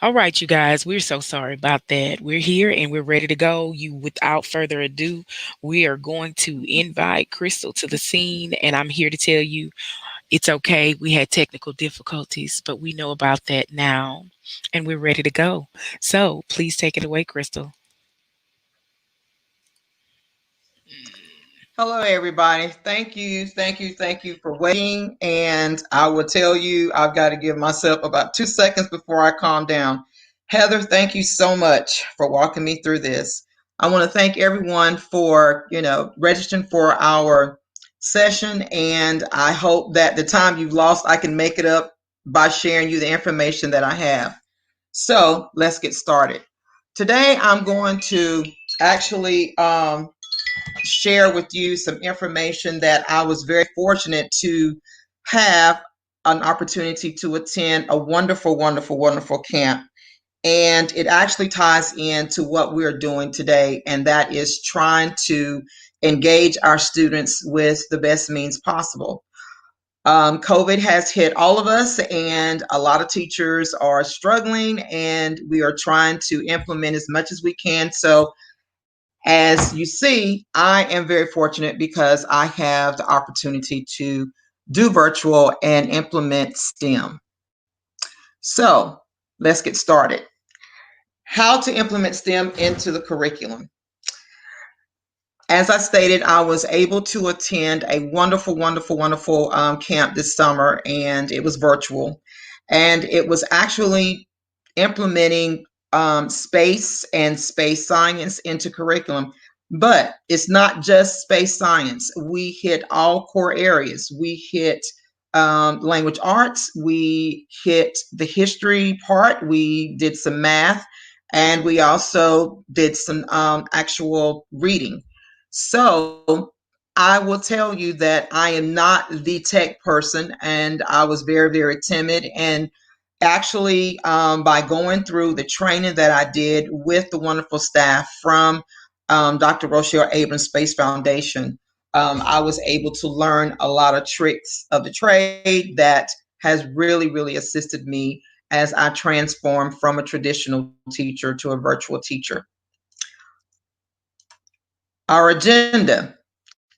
All right, you guys, we're so sorry about that. We're here and we're ready to go. You, without further ado, we are going to invite Crystal to the scene, and I'm here to tell you it's okay. We had technical difficulties, but we know about that now, and we're ready to go. So please take it away, Crystal. Hello, everybody. Thank you for waiting. And I will tell you, I've got to give myself about 2 seconds before I calm down. Heather, thank you so much for walking me through this. I want to thank everyone for, registering for our session. And I hope that the time you've lost, I can make it up by sharing you the information that I have. So let's get started. Today, I'm going to actually share with you some information that I was very fortunate to have an opportunity to attend a wonderful, wonderful, wonderful camp. And it actually ties into what we're doing today, and that is trying to engage our students with the best means possible. COVID has hit all of us, and a lot of teachers are struggling, and we are trying to implement as much as we can. So as you see, I am very fortunate because I have the opportunity to do virtual and implement STEM. So let's get started. How to implement STEM into the curriculum. As I stated, I was able to attend a wonderful, wonderful, wonderful camp this summer, and it was virtual. And it was actually implementing space and space science into curriculum. But it's not just space science. We hit all core areas. We hit language arts. We hit the history part. We did some math. And we also did some actual reading. So I will tell you that I am not the tech person, and I was very, very timid. And actually, by going through the training that I did with the wonderful staff from Dr. Rochelle Abrams Space Foundation, I was able to learn a lot of tricks of the trade that has really, really assisted me as I transform from a traditional teacher to a virtual teacher. Our agenda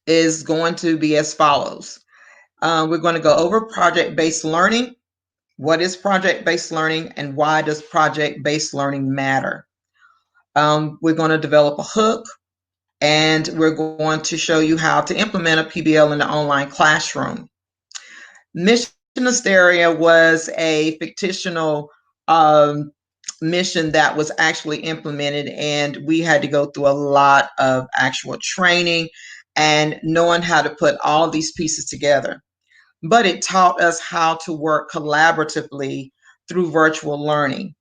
is going to be as follows. We're going to go over project-based learning. What is project-based learning, and why does project-based learning matter? We're going to develop a hook, and we're going to show you how to implement a PBL in the online classroom. Mission Asteria was a fictional mission that was actually implemented, and we had to go through a lot of actual training and knowing how to put all these pieces together. But it taught us how to work collaboratively through virtual learning.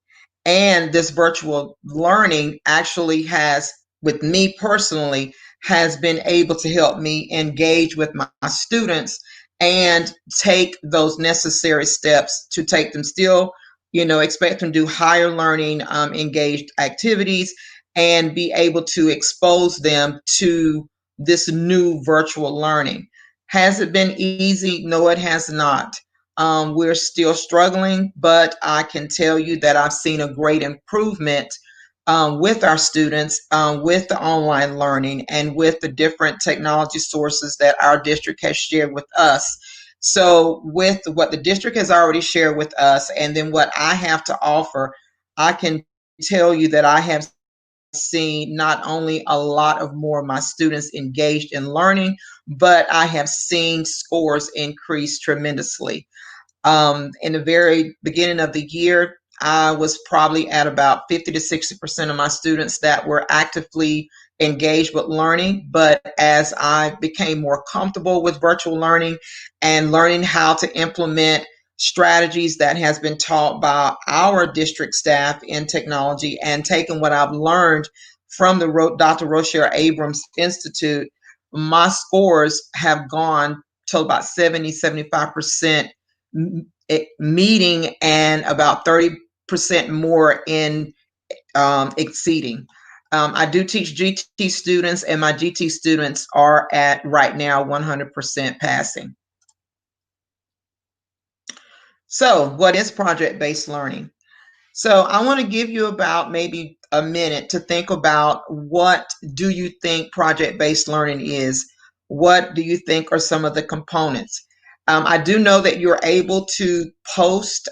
And this virtual learning actually has, with me personally, has been able to help me engage with my students and take those necessary steps to take them still, expect them to do higher learning, engaged activities, and be able to expose them to this new virtual learning. Has it been easy? No, it has not. We're still struggling, but I can tell you that I've seen a great improvement with our students, with the online learning, and with the different technology sources that our district has shared with us. So, with what the district has already shared with us, and then what I have to offer, I can tell you that I have seen not only a lot of more of my students engaged in learning, but I have seen scores increase tremendously. In the very beginning of the year, I was probably at about 50 to 60% of my students that were actively engaged with learning. But as I became more comfortable with virtual learning and learning how to implement strategies that has been taught by our district staff in technology, and taking what I've learned from the Dr. Rochelle Abrams Institute, my scores have gone to about 70, 75% meeting, and about 30% more in exceeding. I do teach GT students, and my GT students are at right now 100% passing. So, what is project-based learning? So I want to give you about maybe a minute to think about what do you think project-based learning is? What do you think are some of the components? I do know that you're able to post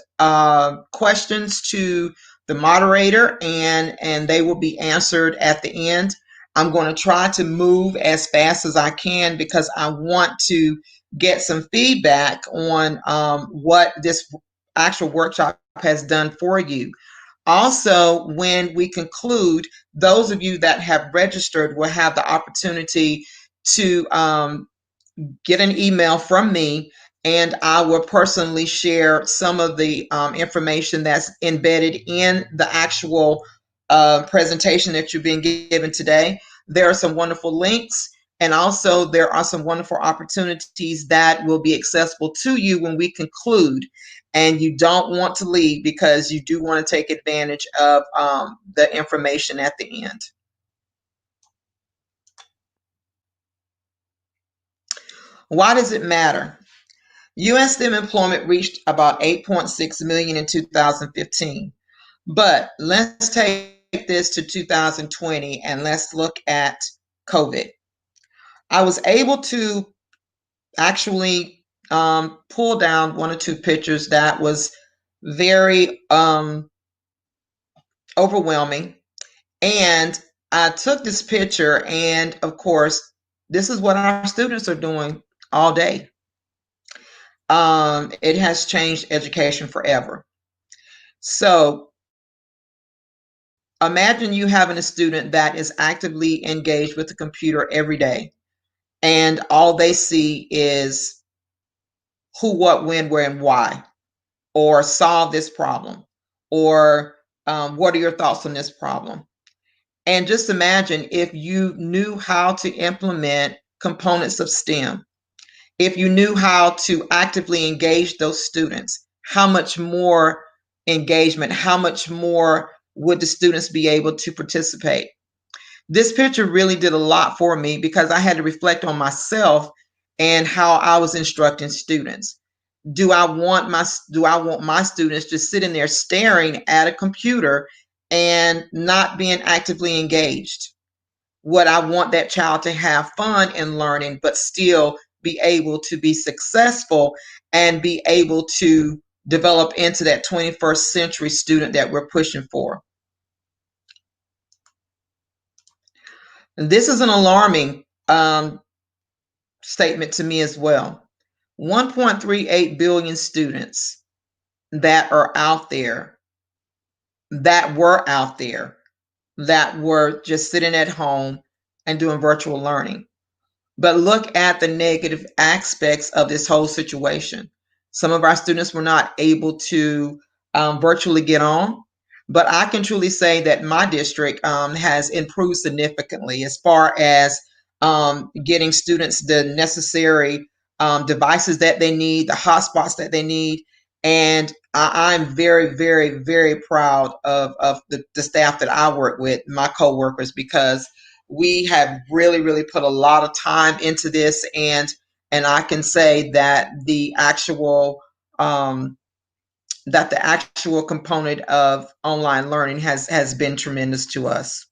questions to the moderator and they will be answered at the end. I'm going to try to move as fast as I can because I want to get some feedback on what this actual workshop has done for you. Also, when we conclude, those of you that have registered will have the opportunity to get an email from me, and I will personally share some of the information that's embedded in the actual presentation that you're being given today. There are some wonderful links, and also there are some wonderful opportunities that will be accessible to you when we conclude. And you don't want to leave because you do want to take advantage of the information at the end. Why does it matter? U.S. STEM employment reached about 8.6 million in 2015. But let's take this to 2020 and let's look at COVID. I was able to actually pull down one or two pictures that was very overwhelming. And I took this picture, and of course, this is what our students are doing all day. It has changed education forever. So imagine you having a student that is actively engaged with the computer every day, and all they see is who, what, when, where, and why, or solve this problem, or what are your thoughts on this problem? And just imagine if you knew how to implement components of STEM, if you knew how to actively engage those students, how much more engagement, how much more would the students be able to participate? This picture really did a lot for me because I had to reflect on myself and how I was instructing students. Do I want my students just sitting there staring at a computer and not being actively engaged? Would I want that child to have fun in learning, but still be able to be successful and be able to develop into that 21st century student that we're pushing for? This is an alarming statement to me as well. 1.38 billion students that are out there, that were out there, that were just sitting at home and doing virtual learning. But look at the negative aspects of this whole situation. Some of our students were not able to virtually get on, but I can truly say that my district has improved significantly as far as getting students the necessary devices that they need, the hotspots that they need. And I'm very, very, very proud of the staff that I work with, my coworkers, because we have really, really put a lot of time into this, and I can say that the actual component of online learning has been tremendous to us.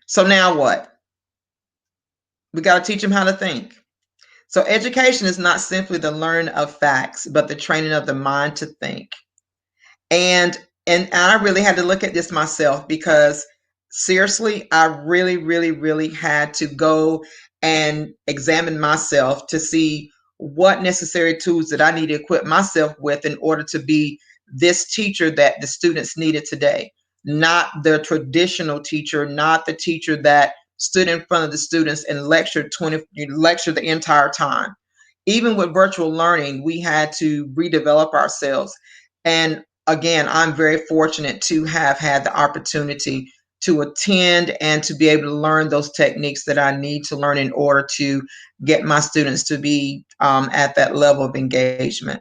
So now what? We got to teach them how to think. So education is not simply the learning of facts, but the training of the mind to think. And and I really had to look at this myself because seriously, I really, really, really had to go and examine myself to see what necessary tools that I need to equip myself with in order to be this teacher that the students needed today. Not the traditional teacher, not the teacher that stood in front of the students and lectured the entire time. Even with virtual learning, we had to redevelop ourselves. And again, I'm very fortunate to have had the opportunity to attend and to be able to learn those techniques that I need to learn in order to get my students to be at that level of engagement.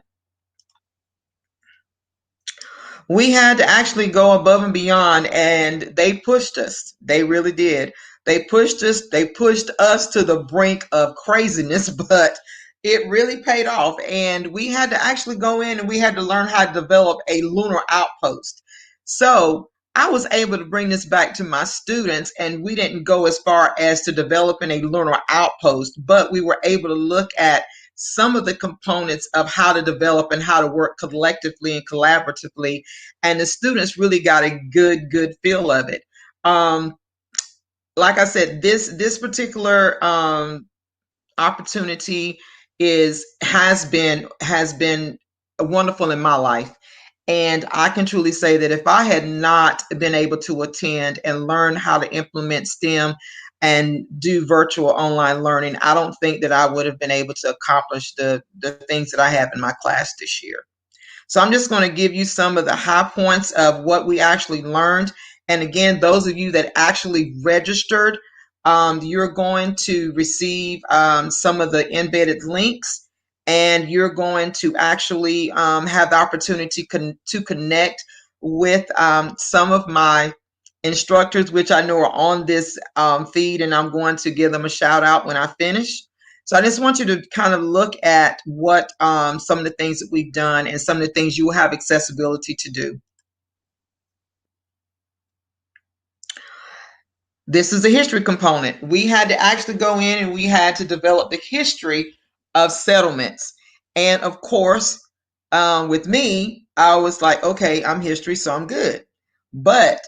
We had to actually go above and beyond, and they pushed us. They really did. They pushed us to the brink of craziness, but it really paid off. And we had to actually go in and we had to learn how to develop a lunar outpost. So I was able to bring this back to my students, and we didn't go as far as to developing a lunar outpost, but we were able to look at some of the components of how to develop and how to work collectively and collaboratively. And the students really got a good feel of it. Um, like I said, this particular opportunity is has been wonderful in my life. And I can truly say that if I had not been able to attend and learn how to implement STEM and do virtual online learning, I don't think that I would have been able to accomplish the things that I have in my class this year. So I'm just going to give you some of the high points of what we actually learned. And again, those of you that actually registered, you're going to receive some of the embedded links, and you're going to actually have the opportunity to connect with some of my instructors, which I know are on this feed, and I'm going to give them a shout out when I finish. So I just want you to kind of look at what some of the things that we've done and some of the things you will have accessibility to do. This is the history component. We had to actually go in and we had to develop the history of settlements. And of course, with me, I was like, okay, I'm history, so I'm good. But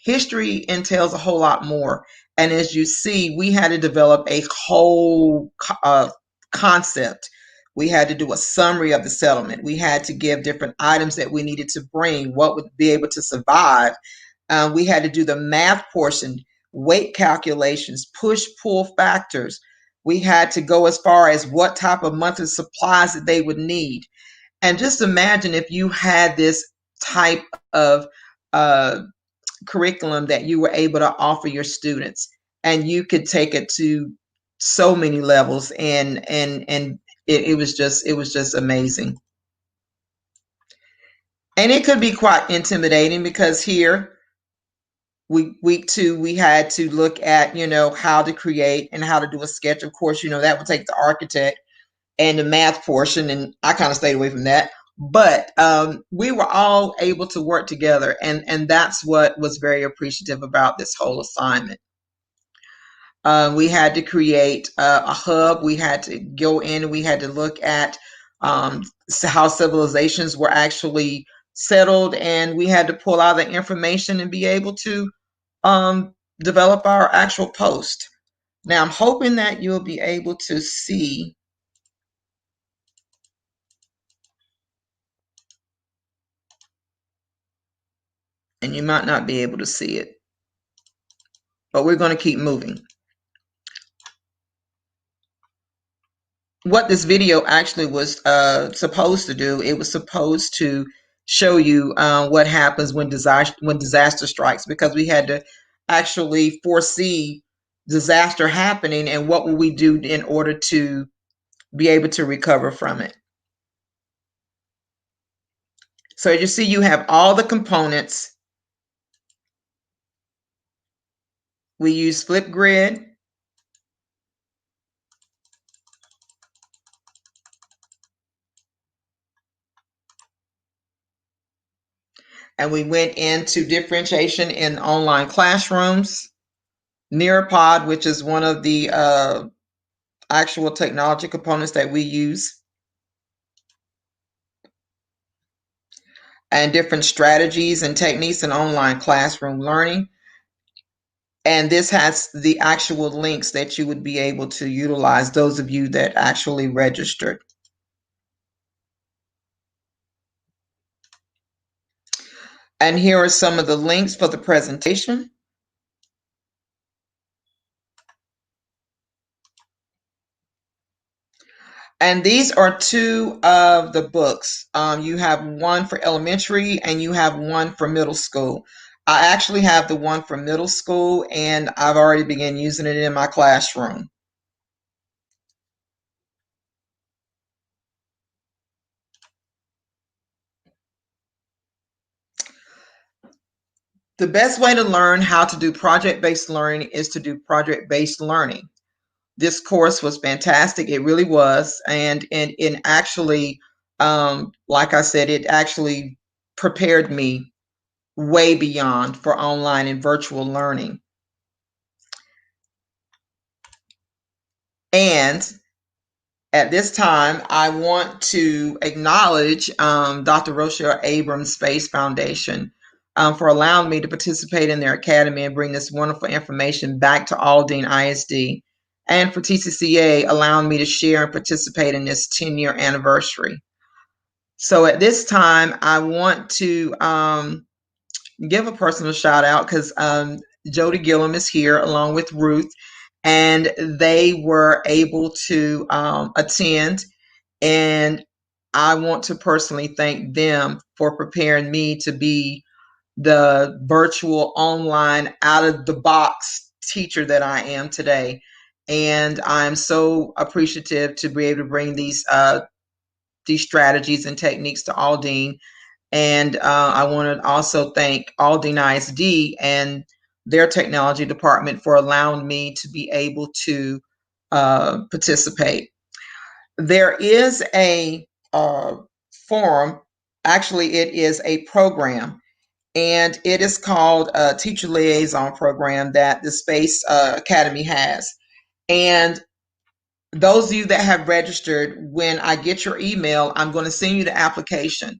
history entails a whole lot more. And as you see, we had to develop a whole concept. We had to do a summary of the settlement. We had to give different items that we needed to bring, what would be able to survive. We had to do the math portion, weight calculations, push pull factors. We had to go as far as what type of monthly supplies that they would need. And just imagine if you had this type of uh, curriculum that you were able to offer your students, and you could take it to so many levels, and it was just amazing. And it could be quite intimidating because here week two we had to look at how to create and how to do a sketch. Of course, that would take the architect and the math portion, and I kind of stayed away from that. But we were all able to work together, and that's what was very appreciative about this whole assignment. We had to create a hub. We had to go in and we had to look at how civilizations were actually settled, and we had to pull out the information and be able to develop our actual post. Now, I'm hoping that you'll be able to see, and you might not be able to see it, but we're going to keep moving. What this video actually was supposed to do, it was supposed to show you what happens when disaster strikes, because we had to actually foresee disaster happening and what will we do in order to be able to recover from it. So as you see, you have all the components. We use Flipgrid. And we went into differentiation in online classrooms. Nearpod, which is one of the actual technology components that we use, and different strategies and techniques in online classroom learning. And this has the actual links that you would be able to utilize, those of you that actually registered. And here are some of the links for the presentation. And these are two of the books. You have one for elementary and you have one for middle school. I actually have the one for middle school, and I've already begun using it in my classroom. The best way to learn how to do project based learning is to do project based learning. This course was fantastic. It really was. And actually, like I said, it actually prepared me way beyond for online and virtual learning. And at this time, I want to acknowledge Dr. Rochelle Abrams Space Foundation for allowing me to participate in their academy and bring this wonderful information back to Aldine ISD, and for TCCA allowing me to share and participate in this 10-year anniversary. So at this time, I want to give a personal shout out because Jody Gillum is here along with Ruth, and they were able to attend. And I want to personally thank them for preparing me to be the virtual, online, out of the box teacher that I am today. And I'm so appreciative to be able to bring these strategies and techniques to Aldine. And I want to also thank Aldine ISD and their technology department for allowing me to be able to participate. There is a forum, actually, it is a program, and it is called a Teacher Liaison Program that the Space Academy has. And those of you that have registered, when I get your email, I'm going to send you the application.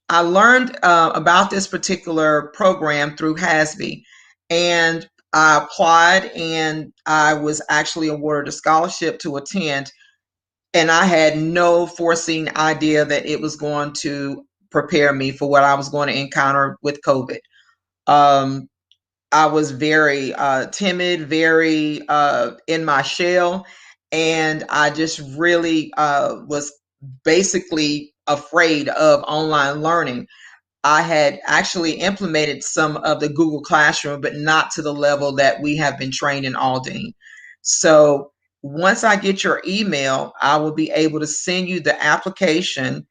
I learned about this particular program through HASB, and I applied, and I was actually awarded a scholarship to attend. And I had no foreseen idea that it was going to prepare me for what I was going to encounter with COVID. Um, I was very timid, very in my shell, and I just really was basically afraid of online learning. I had actually implemented some of the Google Classroom, but not to the level that we have been trained in Aldine. So once I get your email, I will be able to send you the application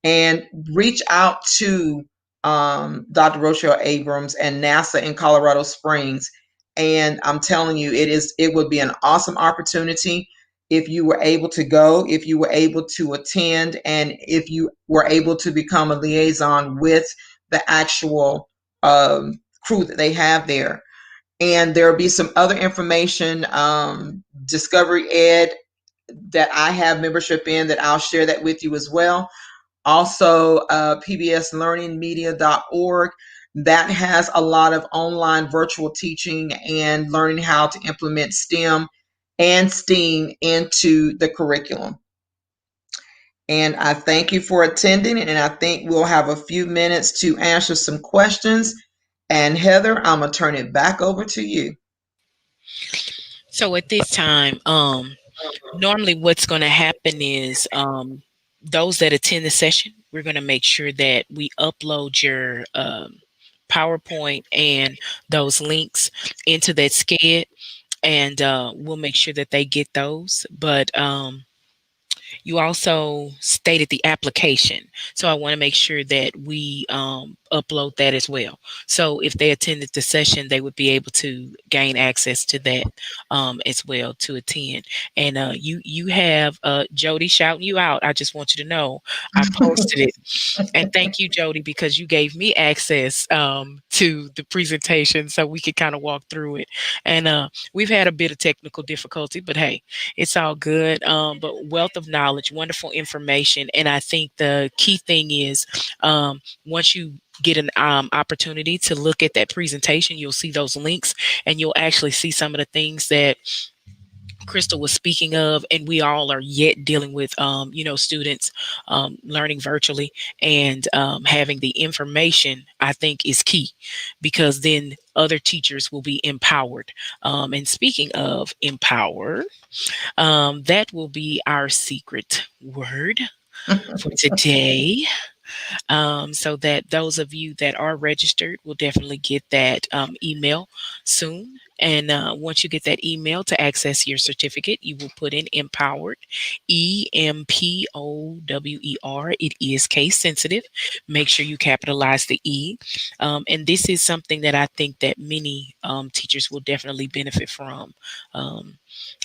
and reach out to Dr. Rochelle Abrams and NASA in Colorado Springs. And I'm telling you, it would be an awesome opportunity if you were able to go, if you were able to attend, and if you were able to become a liaison with the actual crew that they have there. And there'll be some other information, Discovery Ed, that I have membership in, that I'll share that with you as well. Also, pbslearningmedia.org, that has a lot of online virtual teaching and learning how to implement STEM and STEAM into the curriculum. And I thank you for attending, and I think we'll have a few minutes to answer some questions. And Heather, I'm going to turn it back over to you. So at this time, normally what's going to happen is those that attend the session, we're going to make sure that we upload your PowerPoint and those links into that SCED, and we'll make sure that they get those. But you also stated the application. So I want to make sure that we upload that as well. So if they attended the session, they would be able to gain access to that as well to attend. And you have Jody shouting you out. I just want you to know I posted it. And thank you, Jody, because you gave me access to the presentation so we could kind of walk through it. And we've had a bit of technical difficulty, but hey, it's all good. But wealth of knowledge, wonderful information. And I think the key thing is once you get an opportunity to look at that presentation, you'll see those links, and you'll actually see some of the things that Crystal was speaking of, and we all are yet dealing with, students learning virtually, and having the information, I think, is key, because then other teachers will be empowered. And speaking of empower, that will be our secret word for today. so that those of you that are registered will definitely get that email soon. And once you get that email to access your certificate, you will put in empowered, EMPOWER. It is case sensitive. Make sure you capitalize the E. And this is something that I think that many teachers will definitely benefit from. Um,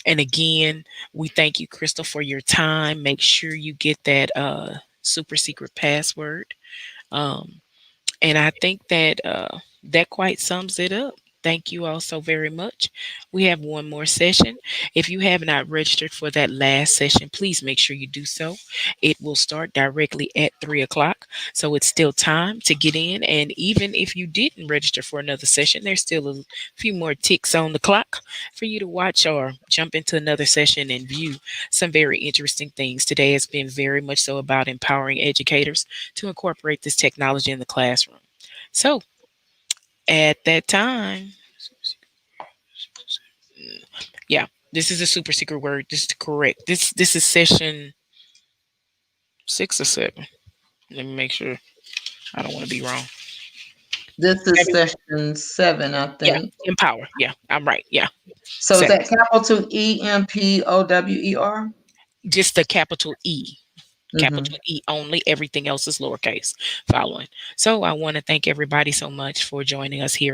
and again, we thank you, Crystal, for your time. Make sure you get that super secret password. Um, and I think that that quite sums it up. Thank you all so very much. We have one more session. If you have not registered for that last session, please make sure you do so. It will start directly at 3 o'clock. So it's still time to get in. And even if you didn't register for another session, there's still a few more ticks on the clock for you to watch or jump into another session and view some very interesting things. Today has been very much so about empowering educators to incorporate this technology in the classroom. So at that time, yeah, this is a super secret word. This is correct. This is session 6 or 7. Let me make sure. I don't want to be wrong. This is Maybe, session 7, I yeah, think. empower. Yeah, I'm right. Yeah, So is 7. that capital EMPOWER? Just the capital E. Mm-hmm. Capital E only. Everything else is lowercase following. So I want to thank everybody so much for joining us here